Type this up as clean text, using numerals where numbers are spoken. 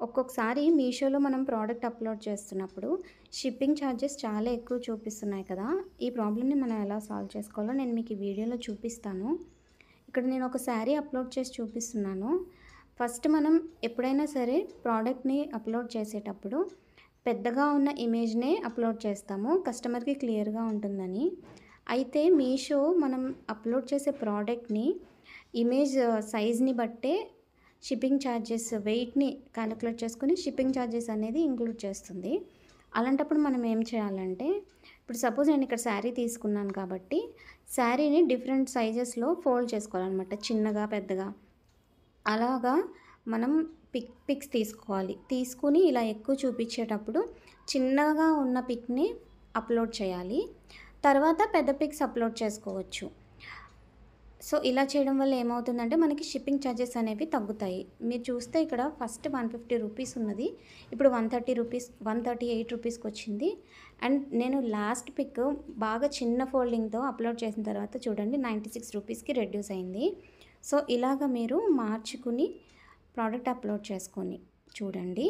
ఒక్కొక్కసారి మీషోలో మనం ప్రోడక్ట్ అప్‌లోడ్ చేస్తున్నప్పుడు షిప్పింగ్ ఛార్జెస్ చాలా ఎక్కువ చూపిస్తున్నాయి కదా! ఈ ప్రాబ్లమ్‌ని మనం ఎలా సాల్వ్ చేసుకోవాలో నేను మీకు ఈ వీడియోలో చూపిస్తాను. ఇక్కడ నేను ఒక శారీ అప్‌లోడ్ చేసి చూపిస్తున్నాను. ఫస్ట్ మనం ఎప్పుడైనా సరే ప్రోడక్ట్‌ని అప్‌లోడ్ చేసేటప్పుడు పెద్దగా ఉన్న ఇమేజ్‌నే అప్‌లోడ్ చేస్తాము. కస్టమర్‌కి క్లియర్‌గా ఉంటుందని. అయితే మీషో మనం అప్‌లోడ్ చేసే ప్రోడక్ట్‌ని ఇమేజ్ సైజ్‌ని బట్టే షిప్పింగ్ ఛార్జెస్ వెయిట్‌ని కాలిక్యులేట్ చేసుకొని షిప్పింగ్ ఛార్జెస్ అనేది ఇంక్లూడ్ చేస్తుంది. అలాంటప్పుడు మనం ఏం చేయాలంటే, ఇప్పుడు సపోజ్ నేను ఇక్కడ శారీ తీసుకున్నాను కాబట్టి, శారీని డిఫరెంట్ సైజెస్‌లో ఫోల్డ్ చేసుకోవాలనమాట. చిన్నగా, పెద్దగా. అలాగా మనం పిక్స్ తీసుకోవాలి. తీసుకొని ఇలా ఎక్కువ చూపించేటప్పుడు చిన్నగా ఉన్న పిక్‌ని అప్‌లోడ్ చేయాలి. తర్వాత పెద్ద పిక్స్ అప్‌లోడ్ చేసుకోవచ్చు. సో, ఇలా చేయడం వల్ల ఏమవుతుందంటే మనకి షిప్పింగ్ ఛార్జెస్ అనేవి తగ్గుతాయి. మీరు చూస్తే ఇక్కడ ఫస్ట్ రూ. 150 ఉన్నది. ఇప్పుడు రూ. 138 రూపీస్‌కొచ్చింది. అండ్ నేను లాస్ట్ పిక్ బాగా చిన్న ఫోల్డింగ్‌తో అప్‌లోడ్ చేసిన తర్వాత చూడండి 96 రూపీస్‌కి రెడ్యూస్ అయింది. సో, ఇలాగ మీరు మార్చుకుని ప్రోడక్ట్ అప్‌లోడ్ చేసుకొని చూడండి.